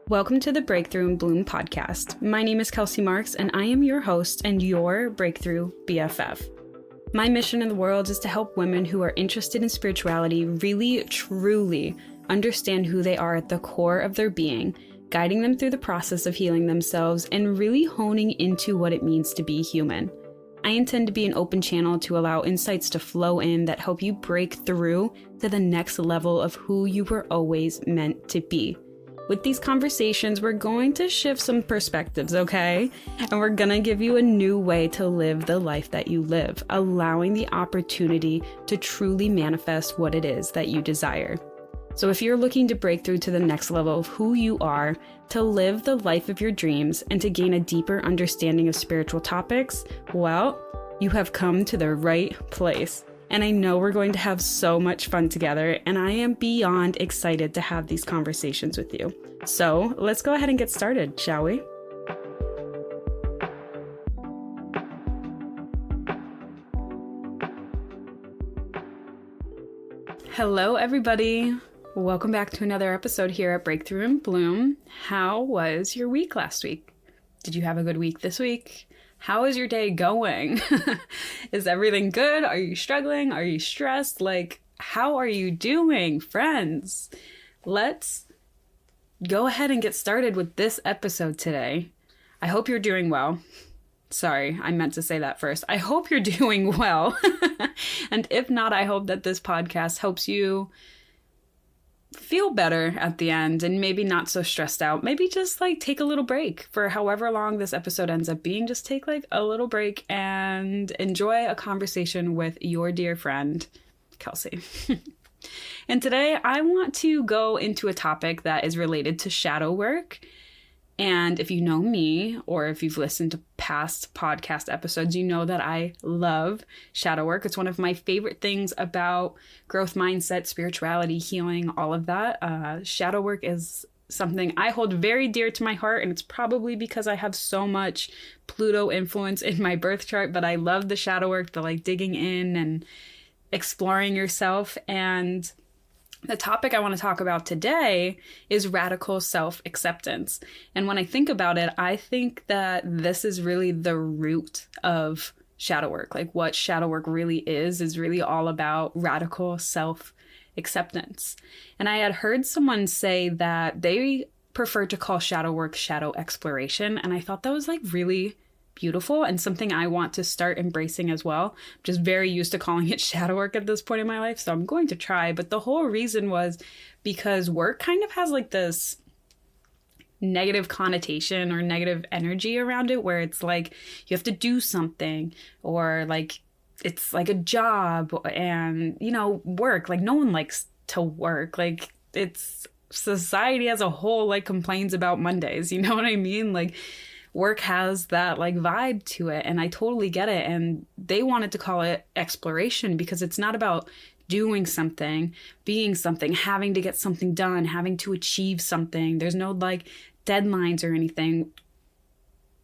Welcome to the Breakthrough and Bloom podcast. My name is Kelsey Marks, and I am your host and your Breakthrough BFF. My mission in the world is to help women who are interested in spirituality really, truly understand who they are at the core of their being, guiding them through the process of healing themselves and really honing into what it means to be human. I intend to be an open channel to allow insights to flow in that help you break through to the next level of who you were always meant to be. With these conversations, we're going to shift some perspectives, okay? And we're gonna give you a new way to live the life that you live, allowing the opportunity to truly manifest what it is that you desire. So if you're looking to break through to the next level of who you are, to live the life of your dreams, and to gain a deeper understanding of spiritual topics, well, you have come to the right place. And I know we're going to have so much fun together, and I am beyond excited to have these conversations with you. So let's go ahead and get started, shall we? Hello, everybody. Welcome back to another episode here at Breakthrough and Bloom. How was your week last week? Did you have a good week this week? How is your day going? Is everything good? Are you struggling? Are you stressed? How are you doing, friends? Let's go ahead and get started with this episode today. I hope you're doing well. Sorry, I meant to say that first. I hope you're doing well. And if not, I hope that this podcast helps you feel better at the end and maybe not so stressed out. Maybe just take a little break for however long this episode ends up being. Just take a little break and enjoy a conversation with your dear friend, Kelsey. And today I want to go into a topic that is related to shadow work. And if you know me, or if you've listened to past podcast episodes, you know that I love shadow work. It's one of my favorite things about growth mindset, spirituality, healing, all of that. Shadow work is something I hold very dear to my heart, and it's probably because I have so much Pluto influence in my birth chart, but I love the shadow work, the digging in and exploring yourself. And the topic I want to talk about today is radical self-acceptance. And when I think about it, I think that this is really the root of shadow work. What shadow work really is really all about radical self-acceptance. And I had heard someone say that they prefer to call shadow work shadow exploration. And I thought that was really beautiful and something I want to start embracing as well. I'm just very used to calling it shadow work at this point in my life, so I'm going to try. But the whole reason was because work kind of has this negative connotation or negative energy around it, where it's you have to do something, or it's a job, and work. No one likes to work. It's society as a whole complains about Mondays. You know what I mean? Work has that vibe to it, and I totally get it. And they wanted to call it exploration because it's not about doing something, being something, having to get something done, having to achieve something. There's no deadlines or anything.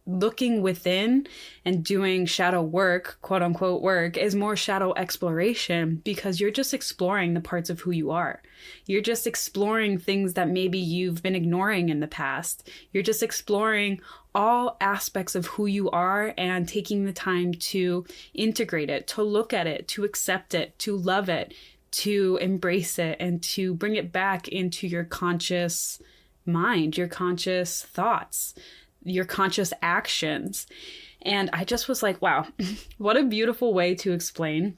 Looking within and doing shadow work, quote unquote work, is more shadow exploration, because you're just exploring the parts of who you are. You're just exploring things that maybe you've been ignoring in the past. You're just exploring all aspects of who you are and taking the time to integrate it, to look at it, to accept it, to love it, to embrace it, and to bring it back into your conscious mind, your conscious thoughts, your conscious actions. And I just was wow, what a beautiful way to explain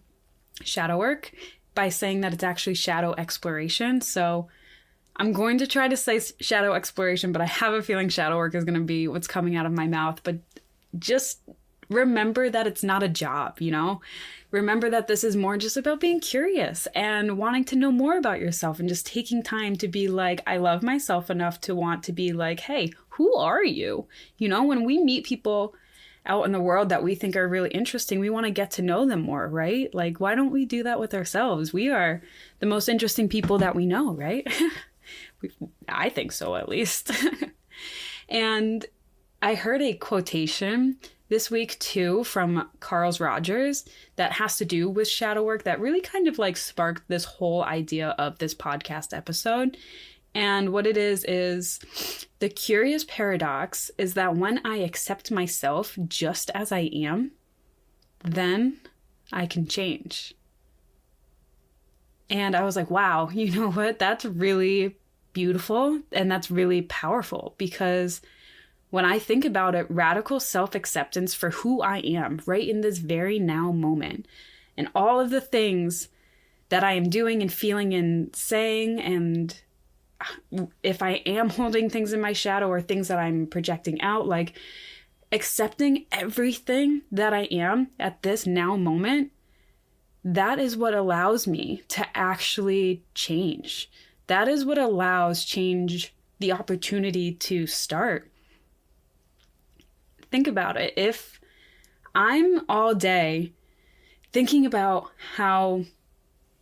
shadow work by saying that it's actually shadow exploration. So I'm going to try to say shadow exploration, but I have a feeling shadow work is going to be what's coming out of my mouth. But just remember that it's not a job, Remember that this is more just about being curious and wanting to know more about yourself, and just taking time to be I love myself enough to want to be hey, who are you? When we meet people out in the world that we think are really interesting, we want to get to know them more, right? Why don't we do that with ourselves? We are the most interesting people that we know, right? I think so, at least. And I heard a quotation this week too from Carl Rogers that has to do with shadow work that really kind of sparked this whole idea of this podcast episode. And what it is the curious paradox is that when I accept myself just as I am, then I can change. And I was like, wow, you know what? That's really beautiful and that's really powerful, because when I think about it, radical self-acceptance for who I am right in this very now moment, and all of the things that I am doing and feeling and saying, and if I am holding things in my shadow or things that I'm projecting out, like accepting everything that I am at this now moment, that is what allows me to actually change. That is what allows change, the opportunity to start. Think about it. If I'm all day thinking about how,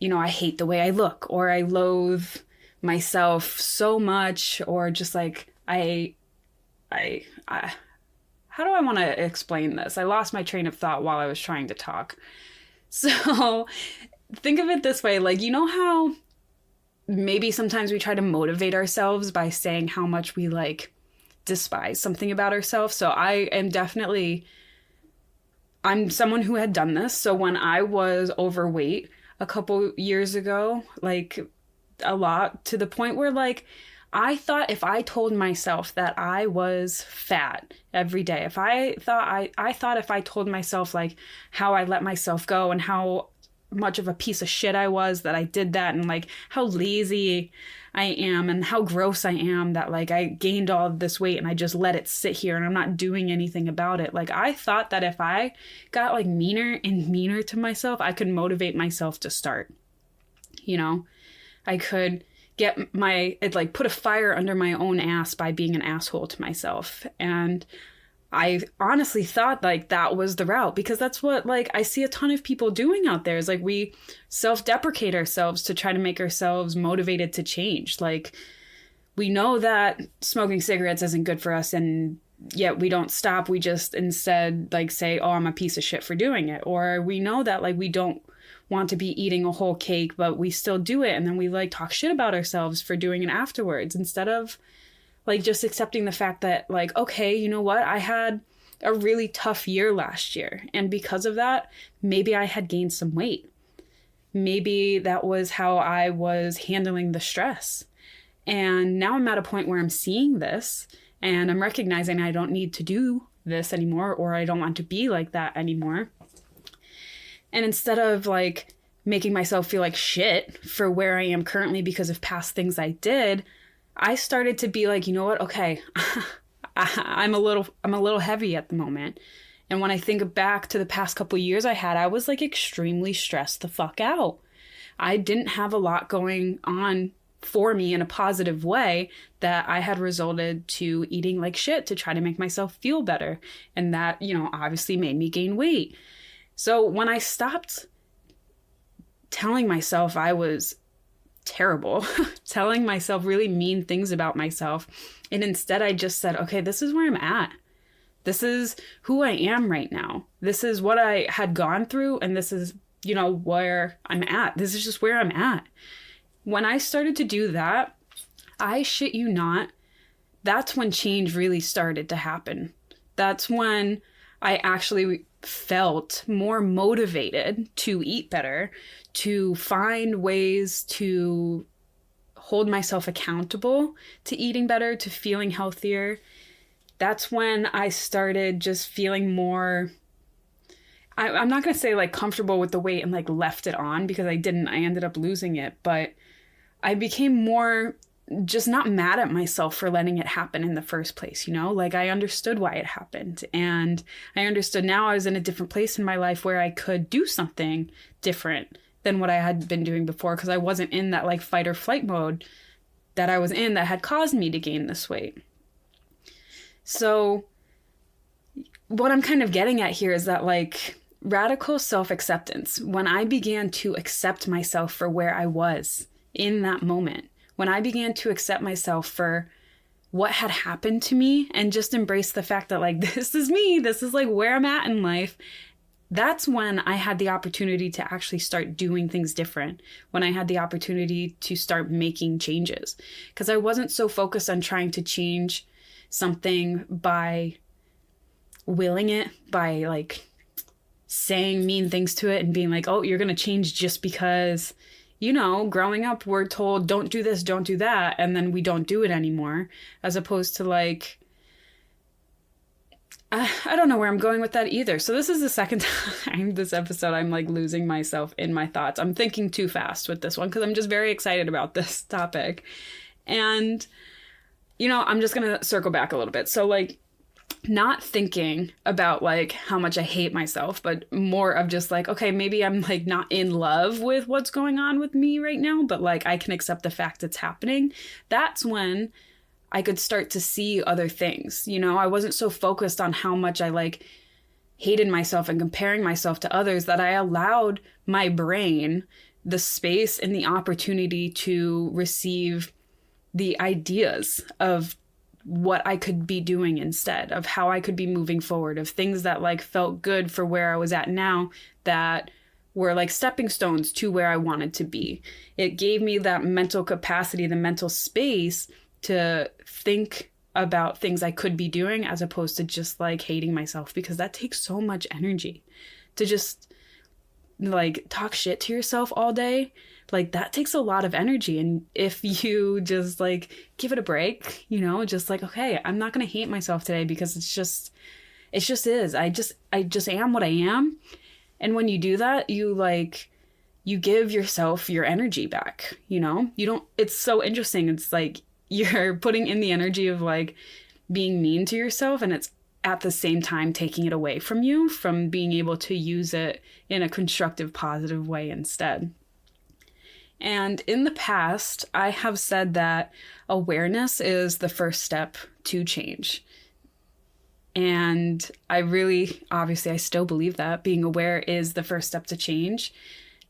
I hate the way I look, or I loathe myself so much, or just like I how do I want to explain this? I lost my train of thought while I was trying to talk. So think of it this way, like, how maybe sometimes we try to motivate ourselves by saying how much we like despise something about ourselves. So I'm someone who had done this. So when I was overweight a couple years ago, like a lot, to the point where like I thought if I told myself that I was fat every day, if I thought if I told myself like how I let myself go and how much of a piece of shit I was that I did that, and like how lazy I am and how gross I am that like I gained all of this weight and I just let it sit here and I'm not doing anything about it. Like I thought that if I got like meaner and meaner to myself, I could motivate myself to start. I could put a fire under my own ass by being an asshole to myself. And I honestly thought like that was the route, because that's what like I see a ton of people doing out there, is like we self-deprecate ourselves to try to make ourselves motivated to change. Like we know that smoking cigarettes isn't good for us, and yet we don't stop. We just instead like say, oh, I'm a piece of shit for doing it. Or we know that like we don't want to be eating a whole cake, but we still do it. And then we like talk shit about ourselves for doing it afterwards, instead of like just accepting the fact that like, okay, you know what? I had a really tough year last year. And because of that, maybe I had gained some weight. Maybe that was how I was handling the stress. And now I'm at a point where I'm seeing this and I'm recognizing I don't need to do this anymore, or I don't want to be like that anymore. And instead of like making myself feel like shit for where I am currently because of past things I did, I started to be like, you know what? Okay, I'm a little heavy at the moment. And when I think back to the past couple years I was like extremely stressed the fuck out. I didn't have a lot going on for me in a positive way that I had resulted to eating like shit to try to make myself feel better. And that, obviously made me gain weight. So when I stopped telling myself I was terrible, telling myself really mean things about myself, and instead I just said, okay, this is where I'm at. This is who I am right now. This is what I had gone through, and this is, where I'm at. This is just where I'm at. When I started to do that, I shit you not, that's when change really started to happen. That's when I actually felt more motivated to eat better, to find ways to hold myself accountable to eating better, to feeling healthier. That's when I started just feeling more, I'm not going to say like comfortable with the weight and like left it on, because I didn't. I ended up losing it, but I became more just not mad at myself for letting it happen in the first place, like I understood why it happened. And I understood now I was in a different place in my life where I could do something different than what I had been doing before, because I wasn't in that like fight or flight mode that I was in that had caused me to gain this weight. So what I'm kind of getting at here is that like radical self-acceptance, when I began to accept myself for where I was in that moment, when I began to accept myself for what had happened to me and just embrace the fact that like, this is me, this is like where I'm at in life, that's when I had the opportunity to actually start doing things different, when I had the opportunity to start making changes. Because I wasn't so focused on trying to change something by willing it, by like saying mean things to it and being like, oh, you're going to change just because, you know, growing up, we're told don't do this, don't do that. And then we don't do it anymore, as opposed to like, I don't know where I'm going with that either. So this is the second time this episode I'm like losing myself in my thoughts. I'm thinking too fast with this one because I'm just very excited about this topic. And, you know, I'm just going to circle back a little bit. So like not thinking about like how much I hate myself, but more of just like, okay, maybe I'm like not in love with what's going on with me right now, but like I can accept the fact it's happening. That's when I could start to see other things. You know, I wasn't so focused on how much I like hated myself and comparing myself to others that I allowed my brain the space and the opportunity to receive the ideas of what I could be doing instead, of how I could be moving forward, of things that like felt good for where I was at now that were like stepping stones to where I wanted to be. It gave me that mental capacity, the mental space to think about things I could be doing as opposed to just like hating myself, because that takes so much energy to just like talk shit to yourself all day. Like that takes a lot of energy. And if you just like give it a break, you know, just like, okay, I'm not going to hate myself today because it just is. I just am what I am. And when you do that, you give yourself your energy back, you know, it's so interesting. It's like, you're putting in the energy of like being mean to yourself, and it's at the same time taking it away from you from being able to use it in a constructive, positive way instead. And in the past, I have said that awareness is the first step to change. And obviously, I still believe that being aware is the first step to change.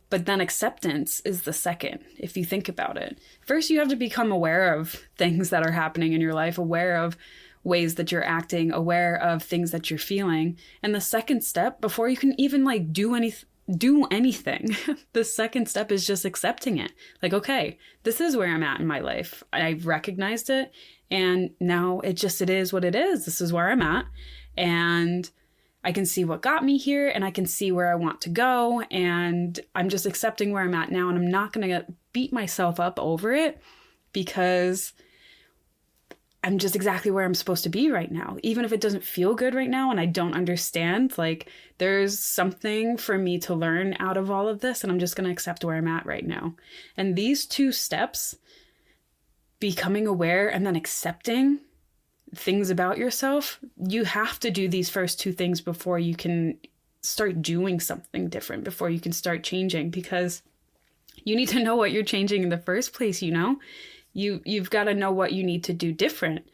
But then acceptance is the second, if you think about it. First, you have to become aware of things that are happening in your life, aware of ways that you're acting, aware of things that you're feeling. And the second step, before you can even like do anything, the second step is just accepting it. Like, okay, this is where I'm at in my life. I've recognized it. And now it is what it is. This is where I'm at. And I can see what got me here, and I can see where I want to go, and I'm just accepting where I'm at now, and I'm not going to beat myself up over it because I'm just exactly where I'm supposed to be right now. Even if it doesn't feel good right now and I don't understand, like there's something for me to learn out of all of this, and I'm just going to accept where I'm at right now. And these two steps, becoming aware and then accepting things about yourself, you have to do these first two things before you can start doing something different, before you can start changing, because you need to know what you're changing in the first place. You know, you've got to know what you need to do different,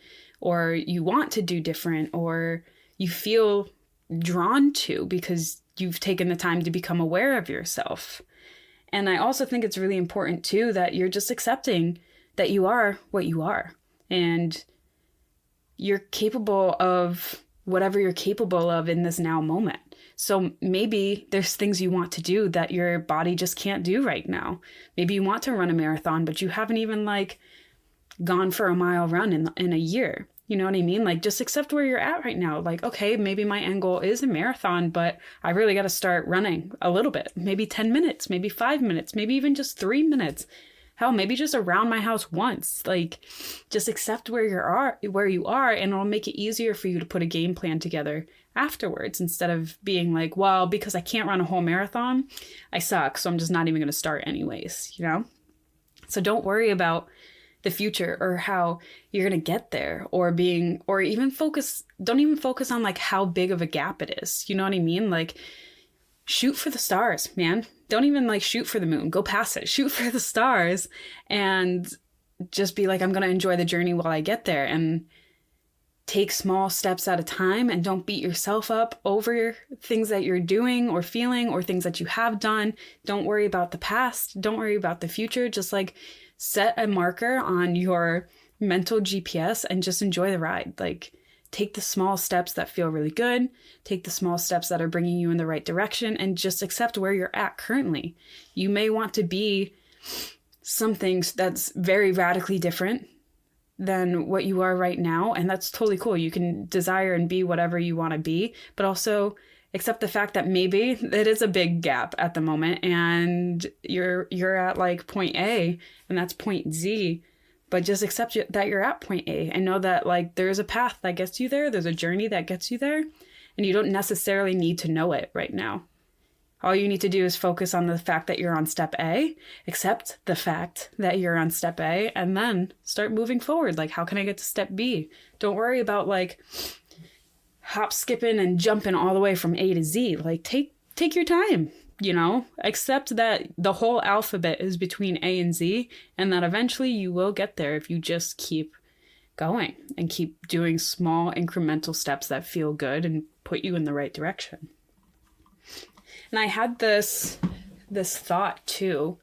or you want to do different, or you feel drawn to because you've taken the time to become aware of yourself. And I also think it's really important too that you're just accepting that you are what you are, and you're capable of whatever you're capable of in this now moment. So maybe there's things you want to do that your body just can't do right now. Maybe you want to run a marathon, but you haven't even like gone for a mile run in a year. You know what I mean? Like just accept where you're at right now. Like, okay, maybe my end goal is a marathon, but I really got to start running a little bit, maybe 10 minutes, maybe 5 minutes, maybe even just 3 minutes. Hell, maybe just around my house once. Like, just accept where you are, and it'll make it easier for you to put a game plan together afterwards, instead of being like, well, because I can't run a whole marathon, I suck, so I'm just not even going to start anyways, you know? So don't worry about the future or how you're going to get there, don't even focus on like how big of a gap it is. You know what I mean? Like, shoot for the stars, man. Don't even like shoot for the moon. Go past it. Shoot for the stars and just be like, I'm going to enjoy the journey while I get there, and take small steps at a time, and don't beat yourself up over things that you're doing or feeling or things that you have done. Don't worry about the past. Don't worry about the future. Just like set a marker on your mental GPS and just enjoy the ride. Like, take the small steps that feel really good, take the small steps that are bringing you in the right direction, and just accept where you're at currently. You may want to be something that's very radically different than what you are right now, and that's totally cool. You can desire and be whatever you want to be, but also accept the fact that maybe it is a big gap at the moment and you're at like point A and that's point Z, but just accept that you're at point A and know that like there's a path that gets you there, there's a journey that gets you there, and you don't necessarily need to know it right now. All you need to do is focus on the fact that you're on step A, accept the fact that you're on step A, and then start moving forward. Like, how can I get to step B? Don't worry about like hop, skipping, and jumping all the way from A to Z. Like, take your time, you know? Accept that the whole alphabet is between A and Z, and that eventually you will get there if you just keep going and keep doing small incremental steps that feel good and put you in the right direction. And I had this thought too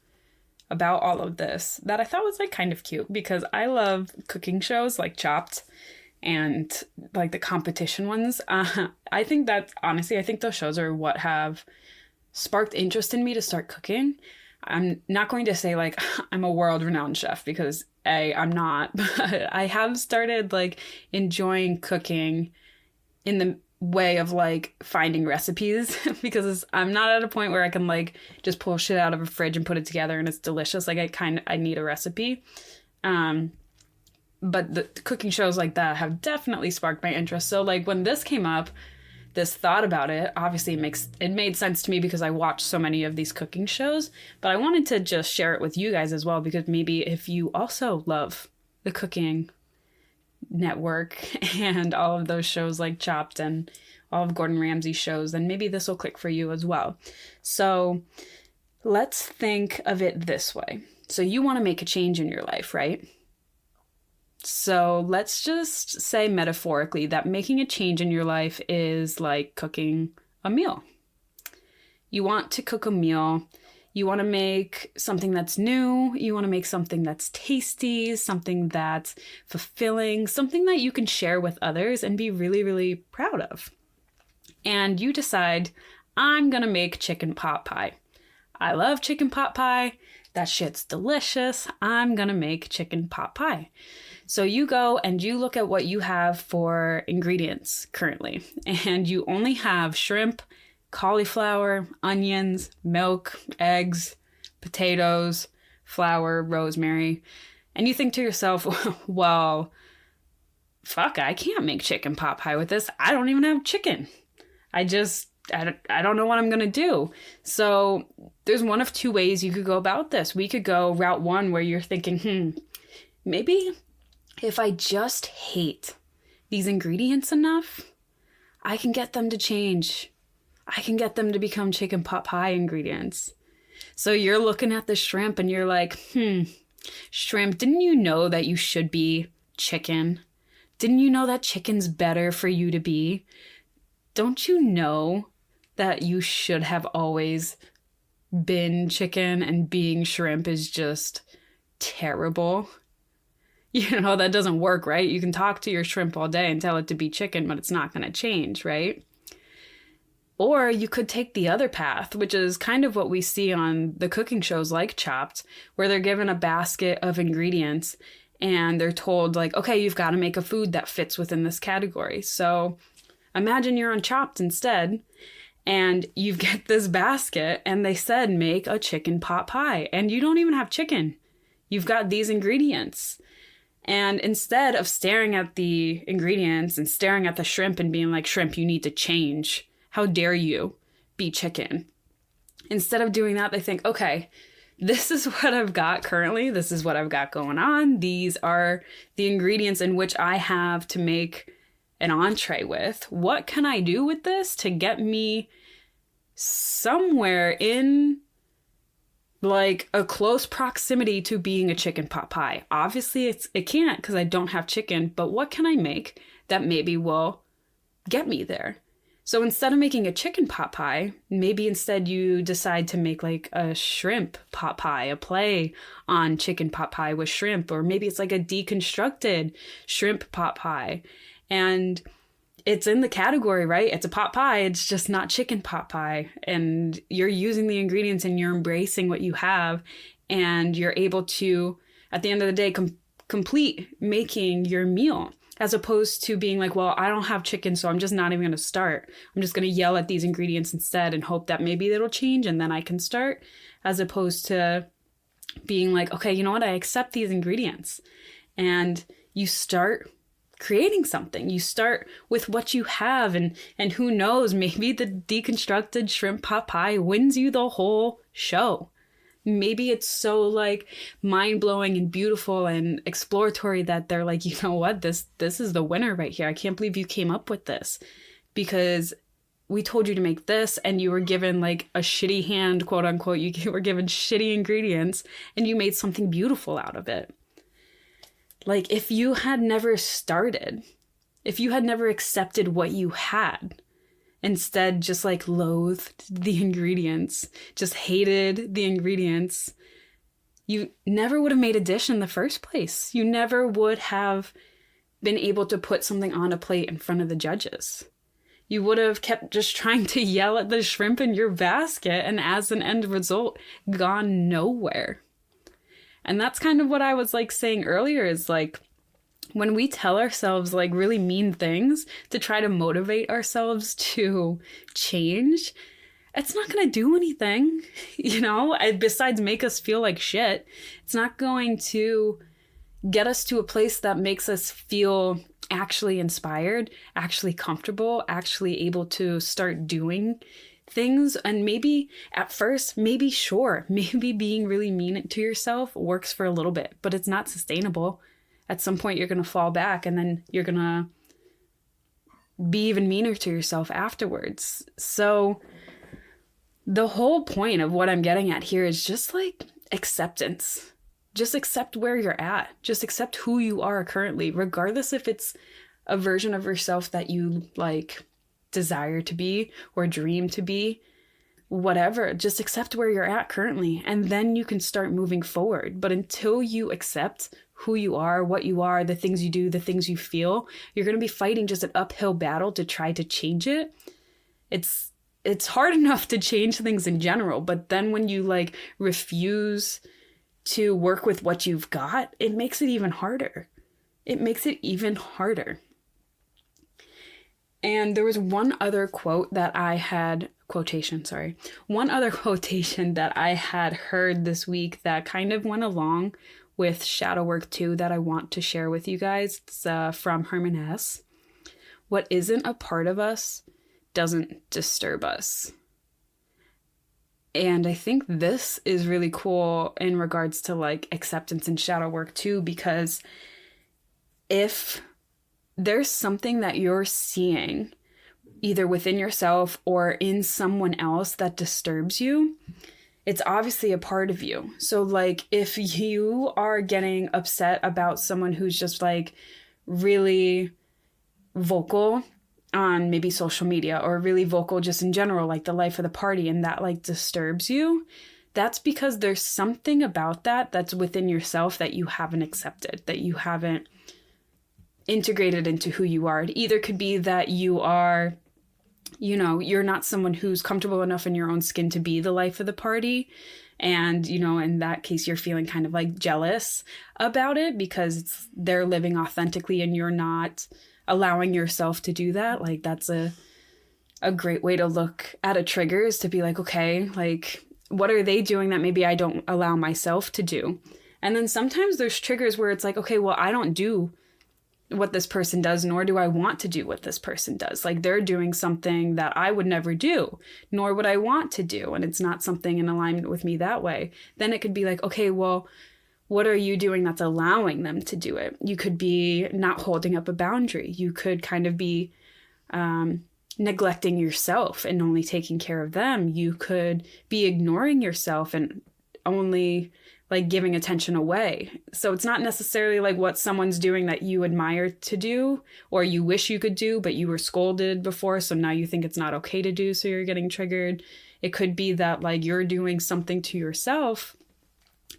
about all of this that I thought was like kind of cute, because I love cooking shows like Chopped and like the competition ones. I think that honestly, I think those shows are what have sparked interest in me to start cooking. I'm not going to say like I'm a world-renowned chef, because I'm not, but I have started like enjoying cooking in the way of like finding recipes, because I'm not at a point where I can like just pull shit out of a fridge and put it together and it's delicious. Like I need a recipe. But the cooking shows like that have definitely sparked my interest. So like when this came up, this thought about it, obviously it made sense to me because I watched so many of these cooking shows, but I wanted to just share it with you guys as well, because maybe if you also love the cooking network and all of those shows like Chopped and all of Gordon Ramsay's shows, then maybe this will click for you as well. So let's think of it this way. So you want to make a change in your life, right? So let's just say metaphorically that making a change in your life is like cooking a meal. You want to cook a meal. You want to make something that's new. You want to make something that's tasty, something that's fulfilling, something that you can share with others and be really, really proud of. And you decide, I'm going to make chicken pot pie. I love chicken pot pie. That shit's delicious. I'm going to make chicken pot pie. So you go and you look at what you have for ingredients currently, and you only have shrimp, cauliflower, onions, milk, eggs, potatoes, flour, rosemary. And you think to yourself, well, fuck, I can't make chicken pot pie with this. I don't even have chicken. I don't know what I'm going to do. So there's one of two ways you could go about this. We could go route one, where you're thinking, maybe if I just hate these ingredients enough, I can get them to change. I can get them to become chicken pot pie ingredients. So you're looking at the shrimp and you're like, shrimp, didn't you know that you should be chicken? Didn't you know that chicken's better for you to be? Don't you know that you should have always been chicken and being shrimp is just terrible? You know, that doesn't work, right? You can talk to your shrimp all day and tell it to be chicken, but it's not going to change, right? Or you could take the other path, which is kind of what we see on the cooking shows like Chopped, where they're given a basket of ingredients and they're told like, okay, you've got to make a food that fits within this category. So imagine you're on Chopped instead, and you get this basket and they said, make a chicken pot pie, and you don't even have chicken. You've got these ingredients. And instead of staring at the ingredients and staring at the shrimp and being like, shrimp, you need to change. How dare you be chicken? Instead of doing that, they think, okay, this is what I've got currently. This is what I've got going on. These are the ingredients in which I have to make an entree with. What can I do with this to get me somewhere in like a close proximity to being a chicken pot pie? Obviously it can't, because I don't have chicken, but what can I make that maybe will get me there? So instead of making a chicken pot pie, maybe instead you decide to make like a shrimp pot pie, a play on chicken pot pie with shrimp, or maybe it's like a deconstructed shrimp pot pie. And it's in the category, right? It's a pot pie. It's just not chicken pot pie. And you're using the ingredients and you're embracing what you have. And you're able to, at the end of the day, complete making your meal, as opposed to being like, well, I don't have chicken, so I'm just not even going to start. I'm just going to yell at these ingredients instead and hope that maybe it'll change and then I can start, as opposed to being like, okay, you know what? I accept these ingredients. And you start creating something. You start with what you have, and who knows, maybe the deconstructed shrimp pot pie wins you the whole show. Maybe it's so like mind-blowing and beautiful and exploratory that they're like, you know what, this is the winner right here. I can't believe you came up with this, because we told you to make this and you were given like a shitty hand, quote unquote. You were given shitty ingredients and you made something beautiful out of it. Like, if you had never started, if you had never accepted what you had, instead just like loathed the ingredients, just hated the ingredients, you never would have made a dish in the first place. You never would have been able to put something on a plate in front of the judges. You would have kept just trying to yell at the shrimp in your basket and as an end result, gone nowhere. And that's kind of what I was like saying earlier, is like, when we tell ourselves like really mean things to try to motivate ourselves to change, it's not going to do anything, you know, besides make us feel like shit. It's not going to get us to a place that makes us feel actually inspired, actually comfortable, actually able to start doing things. And maybe at first, maybe being really mean to yourself works for a little bit, but it's not sustainable. At some point, you're going to fall back and then you're going to be even meaner to yourself afterwards. So the whole point of what I'm getting at here is just like acceptance. Just accept where you're at. Just accept who you are currently, regardless if it's a version of yourself that you like desire to be or dream to be. Whatever, just accept where you're at currently, and then you can start moving forward. But until you accept who you are, what you are, the things you do, the things you feel, you're going to be fighting just an uphill battle to try to change it. It's hard enough to change things in general, but then when you like refuse to work with what you've got, it makes it even harder. It makes it even harder. And there was one other quotation that I had heard this week that kind of went along with shadow work too, that I want to share with you guys. It's from Herman Hesse. What isn't a part of us doesn't disturb us. And I think this is really cool in regards to like acceptance and shadow work too, because if there's something that you're seeing either within yourself or in someone else that disturbs you, it's obviously a part of you. So like if you are getting upset about someone who's just like really vocal on maybe social media, or really vocal just in general, like the life of the party, and that like disturbs you, that's because there's something about that that's within yourself that you haven't accepted, that you haven't integrated into who you are. It either could be that you are, you know, you're not someone who's comfortable enough in your own skin to be the life of the party. And, you know, in that case, you're feeling kind of like jealous about it because they're living authentically and you're not allowing yourself to do that. Like that's a great way to look at a trigger, is to be like, okay, like what are they doing that maybe I don't allow myself to do? And then sometimes there's triggers where it's like, okay, well, I don't do what this person does, nor do I want to do what this person does. Like they're doing something that I would never do, nor would I want to do. And it's not something in alignment with me that way. Then it could be like, okay, well, what are you doing that's allowing them to do it? You could be not holding up a boundary. You could kind of be neglecting yourself and only taking care of them. You could be ignoring yourself and only like giving attention away. So it's not necessarily like what someone's doing that you admire to do or you wish you could do, but you were scolded before, so now you think it's not okay to do, so you're getting triggered. It could be that like you're doing something to yourself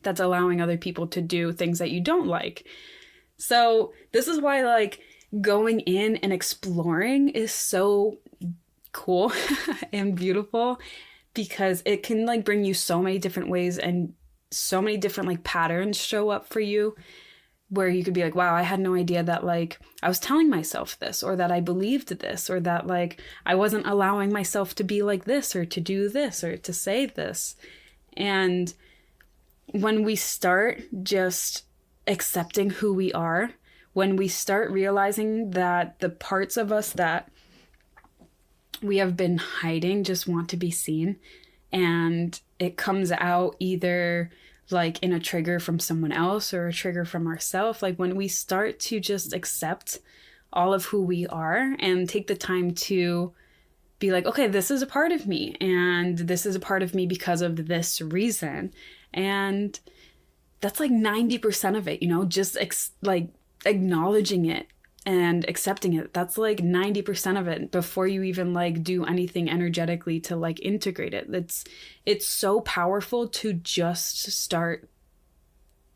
that's allowing other people to do things that you don't like. So this is why like going in and exploring is so cool and beautiful, because it can like bring you so many different ways, and so many different like patterns show up for you, where you could be like, wow, I had no idea that like I was telling myself this, or that I believed this, or that like I wasn't allowing myself to be like this, or to do this, or to say this. And when we start just accepting who we are, when we start realizing that the parts of us that we have been hiding just want to be seen, and it comes out either like in a trigger from someone else or a trigger from ourselves, like when we start to just accept all of who we are and take the time to be like, okay, this is a part of me, and this is a part of me because of this reason. And that's like 90% of it, you know, just like acknowledging it and accepting it. That's like 90% of it before you even like do anything energetically to like integrate it. It's so powerful to just start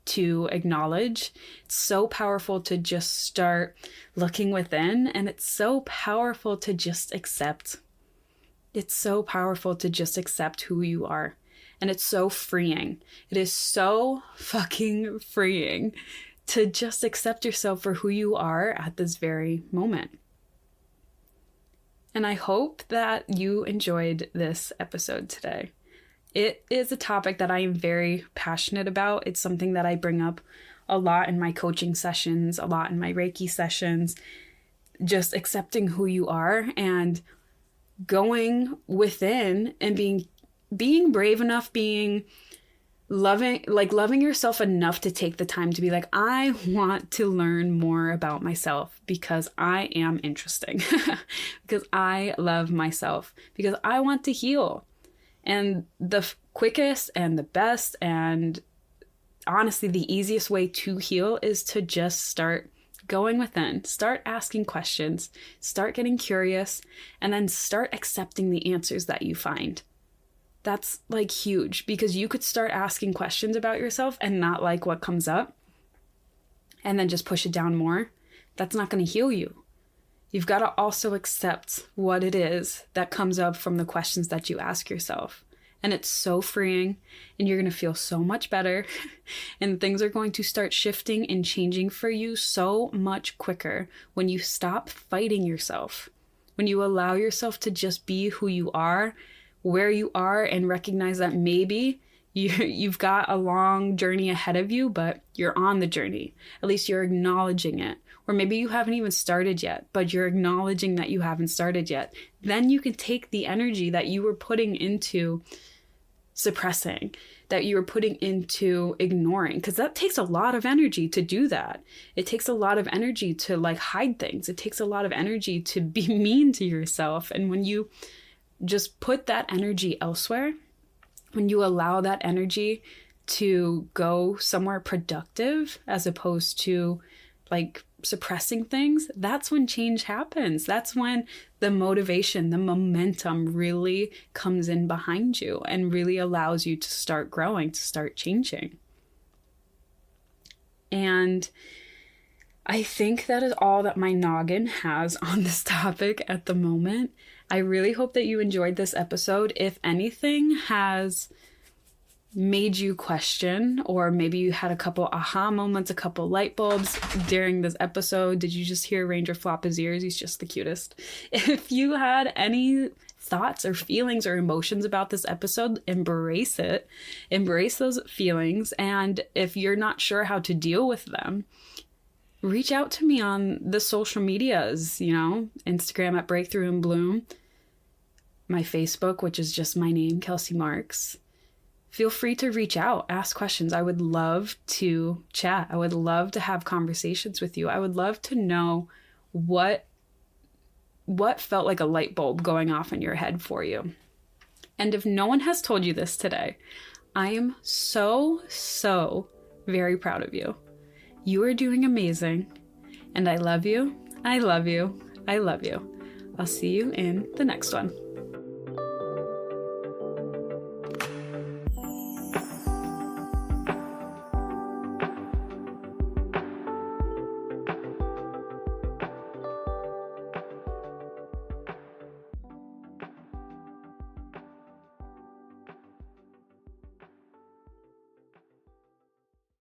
to acknowledge. It's so powerful to just start looking within, and it's so powerful to just accept. It's so powerful to just accept who you are. And it's so freeing. It is so fucking freeing to just accept yourself for who you are at this very moment. And I hope that you enjoyed this episode today. It is a topic that I am very passionate about. It's something that I bring up a lot in my coaching sessions, a lot in my Reiki sessions, just accepting who you are and going within and being brave enough, loving yourself enough to take the time to be like, I want to learn more about myself because I am interesting, because I love myself, because I want to heal. And the quickest and the best and honestly the easiest way to heal is to just start going within, start asking questions, start getting curious, and then start accepting the answers that you find. That's like huge, because you could start asking questions about yourself and not like what comes up and then just push it down more. That's not going to heal you. You've got to also accept what it is that comes up from the questions that you ask yourself. And it's so freeing, and you're going to feel so much better, and things are going to start shifting and changing for you so much quicker when you stop fighting yourself, when you allow yourself to just be who you are, where you are, and recognize that maybe you've got a long journey ahead of you, but you're on the journey. At least you're acknowledging it. Or maybe you haven't even started yet, but you're acknowledging that you haven't started yet. Then you can take the energy that you were putting into suppressing, that you were putting into ignoring, because that takes a lot of energy to do that. It takes a lot of energy to like hide things. It takes a lot of energy to be mean to yourself. And when you just put that energy elsewhere, when you allow that energy to go somewhere productive as opposed to like suppressing things, that's when change happens. That's when the motivation, the momentum really comes in behind you and really allows you to start growing, to start changing. And I think that is all that my noggin has on this topic at the moment. I really hope that you enjoyed this episode. If anything has made you question, or maybe you had a couple aha moments, a couple light bulbs during this episode. Did you just hear Ranger flop his ears? He's just the cutest. If you had any thoughts or feelings or emotions about this episode, embrace it. Embrace those feelings. And if you're not sure how to deal with them, reach out to me on the social medias, Instagram at Breakthrough and Bloom, my Facebook, which is just my name, Kelsey Marks. Feel free to reach out, ask questions. I would love to chat. I would love to have conversations with you. I would love to know what felt like a light bulb going off in your head for you. And if no one has told you this today, I am so, so very proud of you. You are doing amazing. And I love you. I love you. I love you. I'll see you in the next one.